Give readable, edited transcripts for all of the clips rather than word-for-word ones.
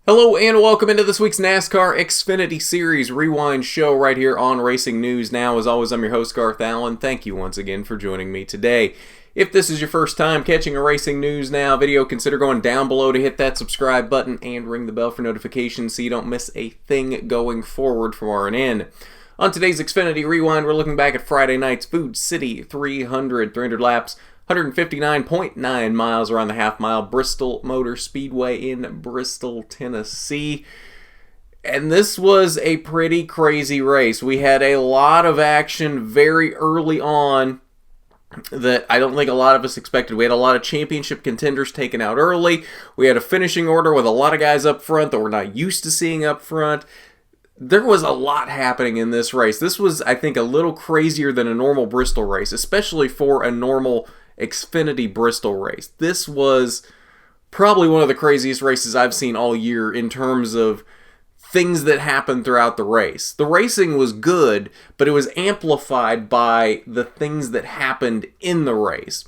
Hello and welcome into this week's NASCAR Xfinity Series Rewind show right here on Racing News Now. As always, I'm your host, Garth Allen. Thank you once again for joining me today. If this is your first time catching a Racing News Now video, consider going down below to hit that subscribe button and ring the bell for notifications so you don't miss a thing going forward from RNN. On today's Xfinity Rewind, we're looking back at Friday night's Food City 300 laps. 159.9 miles around the half-mile Bristol Motor Speedway in Bristol, Tennessee. And this was a pretty crazy race. We had a lot of action very early on that I don't think a lot of us expected. We had a lot of championship contenders taken out early. We had a finishing order with a lot of guys up front that we're not used to seeing up front. There was a lot happening in this race. This was, I think, a little crazier than a normal Bristol race, especially for a normal Xfinity Bristol race. This was probably one of the craziest races I've seen all year in terms of things that happened throughout the race. The racing was good, but it was amplified by the things that happened in the race.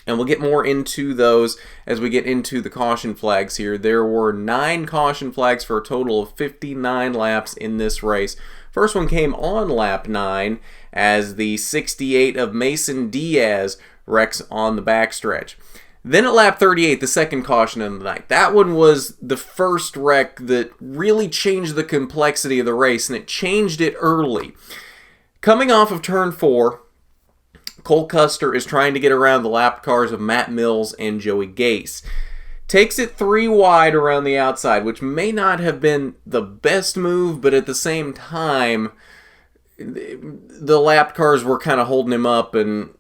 And we'll get more into those as we get into the caution flags here. There were 9 caution flags for a total of 59 laps in this race. First one came on lap 9 as the 68 of Mason Diaz wrecks on the backstretch. Then at lap 38, the second caution of the night. That one was the first wreck that really changed the complexity of the race, and it changed it early. Coming off of turn 4, Cole Custer is trying to get around the lap cars of Matt Mills and Joey Gase. Takes it 3 wide around the outside, which may not have been the best move, but at the same time, the lap cars were kind of holding him up, and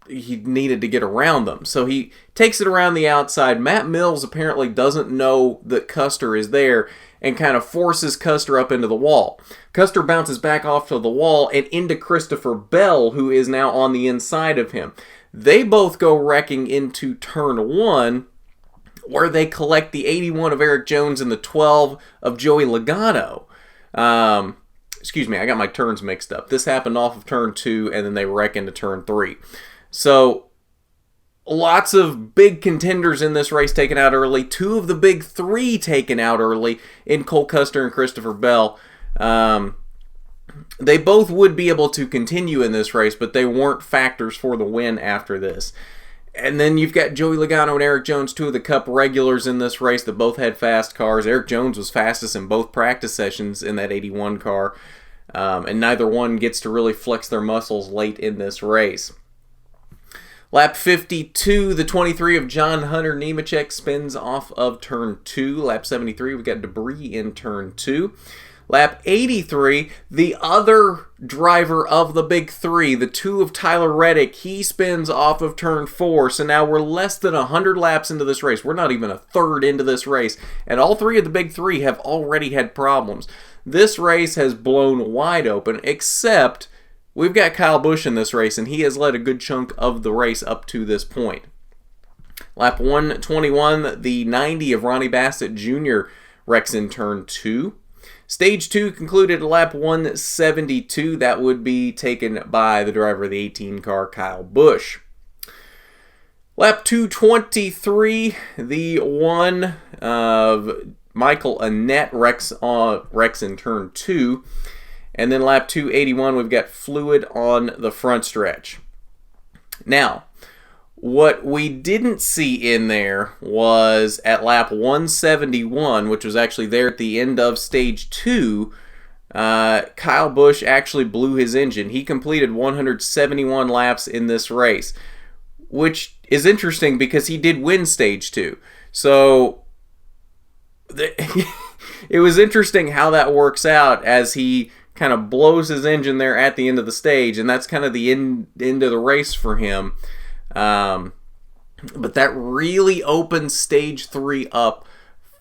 he needed to get around them. So he takes it around the outside. Matt Mills apparently doesn't know that Custer is there and kind of forces Custer up into the wall. Custer bounces back off to the wall and into Christopher Bell, who is now on the inside of him. They both go wrecking into turn 1, where they collect the 81 of Eric Jones and the 12 of Joey Logano. Excuse me, I got my turns mixed up. This happened off of turn 2, and then they wreck into turn 3. So, lots of big contenders in this race taken out early. 2 of the big 3 taken out early in Cole Custer and Christopher Bell. They both would be able to continue in this race, but they weren't factors for the win after this. And then you've got Joey Logano and Eric Jones, 2 of the Cup regulars in this race that both had fast cars. Eric Jones was fastest in both practice sessions in that 81 car. And neither one gets to really flex their muscles late in this race. Lap 52, the 23 of John Hunter Nemechek spins off of turn 2. Lap 73, we got debris in turn 2. Lap 83, the other driver of the big 3, the 2 of Tyler Reddick, he spins off of turn 4. So now we're less than 100 laps into this race. We're not even a third into this race. And all 3 of the big 3 have already had problems. This race has blown wide open, except we've got Kyle Busch in this race, and he has led a good chunk of the race up to this point. Lap 121, the 90 of Ronnie Bassett Jr. wrecks in turn 2. Stage 2 concluded at lap 172. That would be taken by the driver of the 18 car, Kyle Busch. Lap 223, the 1 of Michael Annett wrecks in turn 2. And then lap 281, we've got fluid on the front stretch. Now, what we didn't see in there was at lap 171, which was actually there at the end of stage 2, Kyle Busch actually blew his engine. He completed 171 laps in this race, which is interesting because he did win stage 2. So it was interesting how that works out as he kind of blows his engine there at the end of the stage, and that's kind of the end of the race for him. But that really opens stage 3 up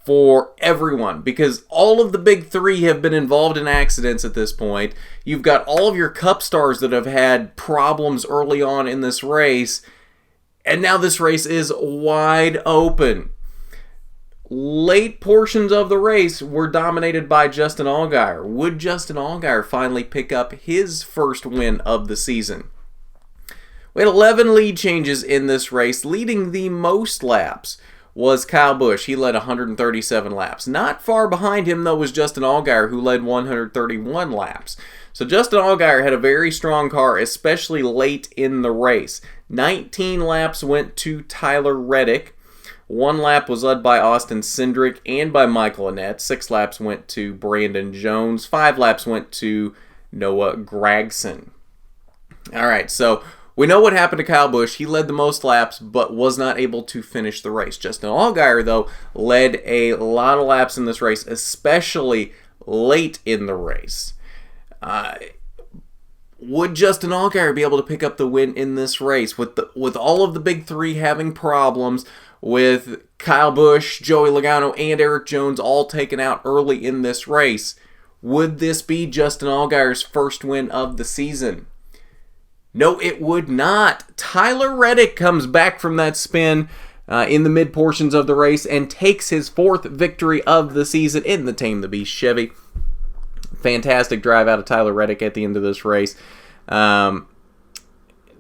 for everyone, because all of the big 3 have been involved in accidents at this point. You've got all of your Cup stars that have had problems early on in this race, and now this race is wide open. Late portions of the race were dominated by Justin Allgaier. Would Justin Allgaier finally pick up his first win of the season? We had 11 lead changes in this race, leading the most laps was Kyle Busch. He led 137 laps. Not far behind him, though, was Justin Allgaier, who led 131 laps. So Justin Allgaier had a very strong car, especially late in the race. 19 laps went to Tyler Reddick. 1 lap was led by Austin Cindric and by Michael Annett. 6 laps went to Brandon Jones. 5 laps went to Noah Gragson. All right, so we know what happened to Kyle Busch. He led the most laps, but was not able to finish the race. Justin Allgaier, though, led a lot of laps in this race, especially late in the race. Would Justin Allgaier be able to pick up the win in this race? With all of the big three having problems, with Kyle Busch, Joey Logano, and Erik Jones all taken out early in this race, would this be Justin Allgaier's first win of the season? No, it would not. Tyler Reddick comes back from that spin in the mid portions of the race and takes his 4th victory of the season in the Tame the Beast Chevy. Fantastic drive out of Tyler Reddick at the end of this race.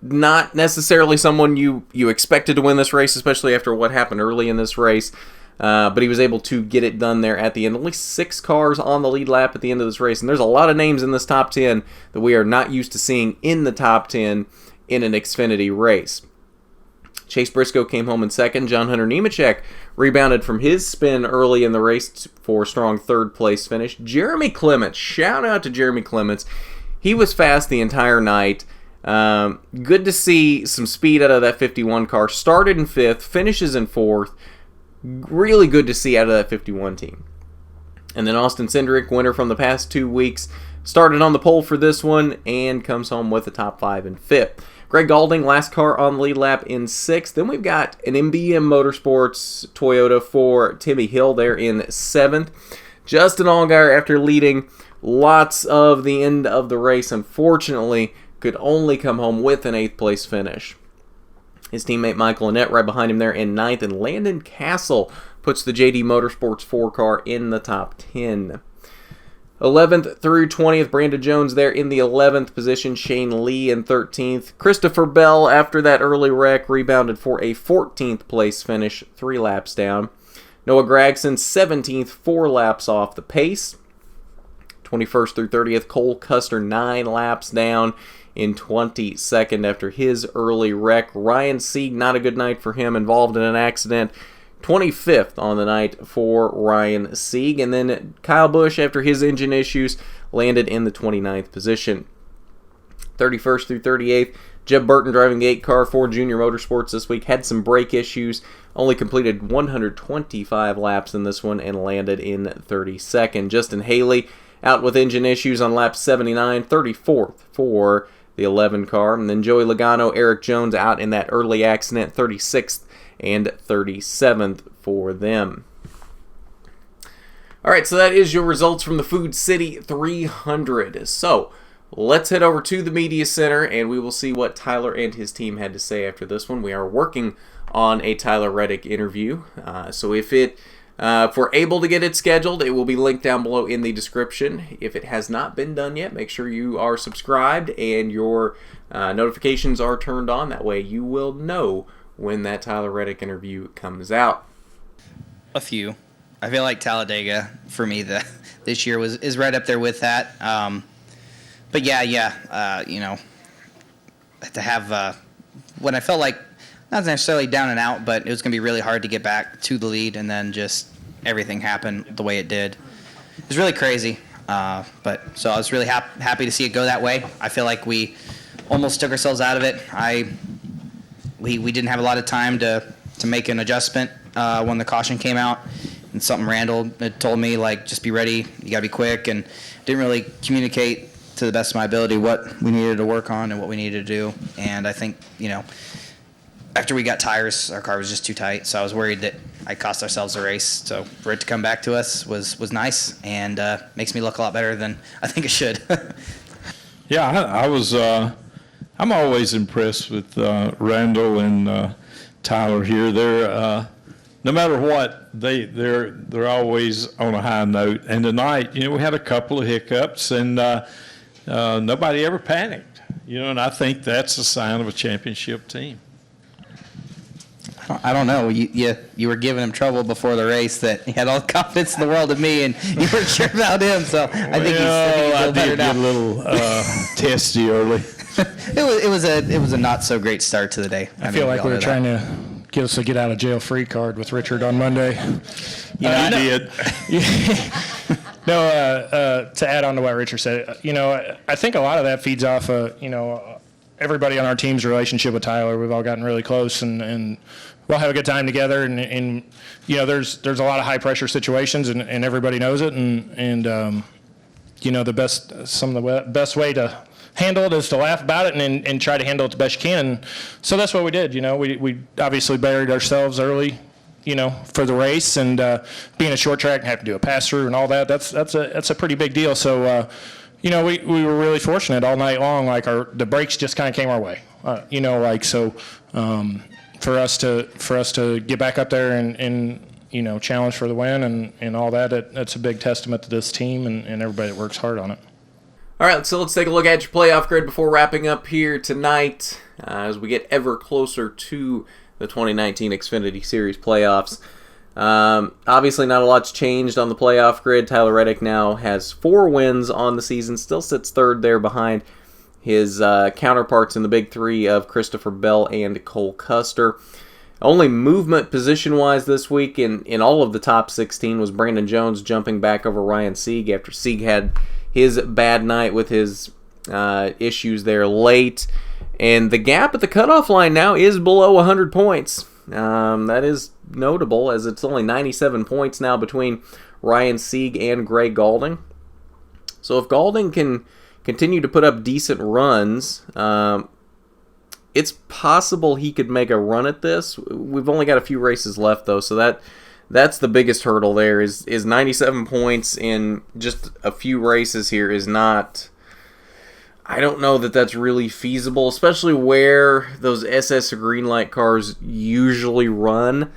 Not necessarily someone you expected to win this race, especially after what happened early in this race. But he was able to get it done there at the end. Only 6 cars on the lead lap at the end of this race. And there's a lot of names in this top 10 that we are not used to seeing in the top 10 in an Xfinity race. Chase Briscoe came home in second. John Hunter Nemechek rebounded from his spin early in the race for a strong 3rd place finish. Jeremy Clements, shout out to Jeremy Clements. He was fast the entire night. Good to see some speed out of that 51 car. Started in 5th, finishes in 4th. Really good to see out of that 51 team. And then Austin Cindric, winner from the past 2 weeks, started on the pole for this one and comes home with a top 5 in 5th. Greg Galding, last car on the lead lap in 6th. Then we've got an MBM Motorsports Toyota for Timmy Hill there in 7th. Justin Allgaier, after leading lots of the end of the race, unfortunately could only come home with an 8th place finish. His teammate Michael Annett right behind him there in 9th, and Landon Castle puts the JD Motorsports 4 car in the top 10. 11th through 20th, Brandon Jones there in the 11th position, Shane Lee in 13th. Christopher Bell, after that early wreck, rebounded for a 14th place finish, 3 laps down. Noah Gragson, 17th, 4 laps off the pace. 21st through 30th, Cole Custer, 9 laps down in 22nd after his early wreck. Ryan Sieg, not a good night for him, involved in an accident. 25th on the night for Ryan Sieg. And then Kyle Busch, after his engine issues, landed in the 29th position. 31st through 38th, Jeb Burton, driving the 8 car for Junior Motorsports this week, had some brake issues, only completed 125 laps in this one and landed in 32nd. Justin Haley out with engine issues on lap 79, 34th for the 11 car. And then Joey Logano, Erik Jones out in that early accident, 36th and 37th for them. All right, so that is your results from the Food City 300. So let's head over to the Media Center, and we will see what Tyler and his team had to say after this one. We are working on a Tyler Reddick interview, so if we're able to get it scheduled, it will be linked down below in the description. If it has not been done yet, make sure you are subscribed and your notifications are turned on. That way you will know when that Tyler Reddick interview comes out. A few. I feel like Talladega, for me, this year is right up there with that. But to have when I felt like, not necessarily down and out, but it was going to be really hard to get back to the lead, and then just everything happened the way it did. It was really crazy. So I was really happy to see it go that way. I feel like we almost took ourselves out of it. We didn't have a lot of time to make an adjustment when the caution came out, and something Randall had told me, like, just be ready, you got to be quick, and didn't really communicate to the best of my ability what we needed to work on and what we needed to do. And I think, after we got tires, our car was just too tight, so I was worried that I cost ourselves a race. So for it to come back to us was nice, and makes me look a lot better than I think it should. Yeah, I was. I'm always impressed with Randall and Tyler here. They're no matter what, they're always on a high note. And tonight, we had a couple of hiccups, and nobody ever panicked. And I think that's a sign of a championship team. I don't know. You were giving him trouble before the race that he had all the confidence in the world in me, and you weren't sure about him. So I think he's a little better now. I did get a little testy early. It was a not so great start to the day. I feel like we were trying to give us a get out of jail free card with Richard on Monday. I did. No, to add on to what Richard said, I think a lot of that feeds off everybody on our team's relationship with Tyler. We've all gotten really close, and we'll have a good time together. And there's a lot of high pressure situations, and everybody knows it. And the best way to handle it is to laugh about it and try to handle it the best you can. And so that's what we did. We obviously buried ourselves early, for the race, and being a short track and have to do a pass through and all that. That's a pretty big deal. So. We were really fortunate all night long. Like the breaks just kind of came our way. For us to get back up there and challenge for the win and all that. That's a big testament to this team and everybody that works hard on it. All right, so let's take a look at your playoff grid before wrapping up here tonight as we get ever closer to the 2019 Xfinity Series playoffs. Obviously not a lot's changed on the playoff grid. Tyler Reddick now has 4 wins on the season, still sits third there behind his counterparts in the big three of Christopher Bell and Cole Custer. Only movement position-wise this week in all of the top 16 was Brandon Jones jumping back over Ryan Sieg after Sieg had his bad night with his issues there late. And the gap at the cutoff line now is below 100 points. That is notable, as it's only 97 points now between Ryan Sieg and Greg Galding. So if Galding can continue to put up decent runs, it's possible he could make a run at this. We've only got a few races left, though, so that's the biggest hurdle there. Is 97 points in just a few races here is not... I don't know that that's really feasible, especially where those SS Greenlight cars usually run.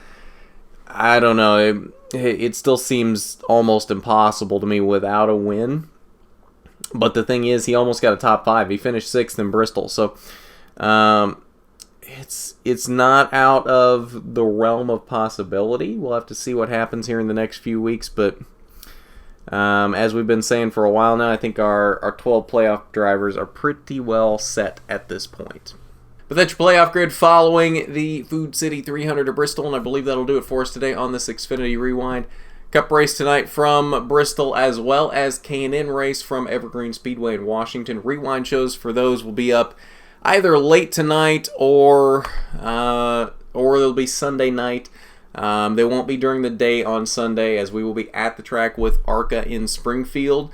I don't know. It still seems almost impossible to me without a win. But the thing is, he almost got a top 5. He finished 6th in Bristol. So it's not out of the realm of possibility. We'll have to see what happens here in the next few weeks, but... as we've been saying for a while now, I think our 12 playoff drivers are pretty well set at this point. But that's your playoff grid following the Food City 300 of Bristol, and I believe that'll do it for us today on this Xfinity Rewind. Cup race tonight from Bristol, as well as K&N race from Evergreen Speedway in Washington. Rewind shows for those will be up either late tonight or they'll be Sunday night. They won't be during the day on Sunday, as we will be at the track with ARCA in Springfield.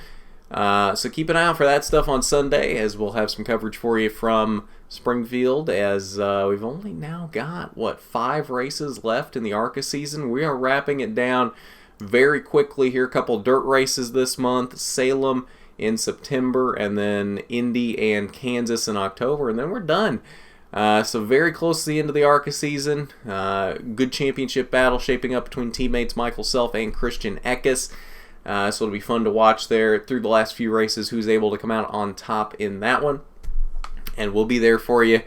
So keep an eye out for that stuff on Sunday, as we'll have some coverage for you from Springfield, as we've only now got, 5 races left in the ARCA season. We are wrapping it down very quickly here. A couple dirt races this month, Salem in September, and then Indy and Kansas in October, and then we're done. So very close to the end of the ARCA season. Good championship battle shaping up between teammates Michael Self and Christian Eckes. So it'll be fun to watch there through the last few races who's able to come out on top in that one. And we'll be there for you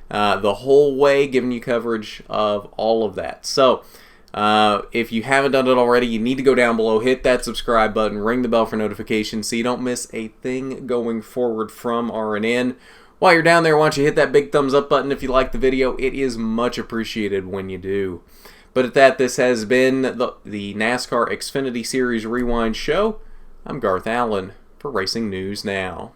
the whole way, giving you coverage of all of that. So if you haven't done it already, you need to go down below, hit that subscribe button, ring the bell for notifications so you don't miss a thing going forward from RNN. While you're down there, why don't you hit that big thumbs up button if you like the video. It is much appreciated when you do. But at that, this has been the NASCAR Xfinity Series Rewind Show. I'm Garth Allen for Racing News Now.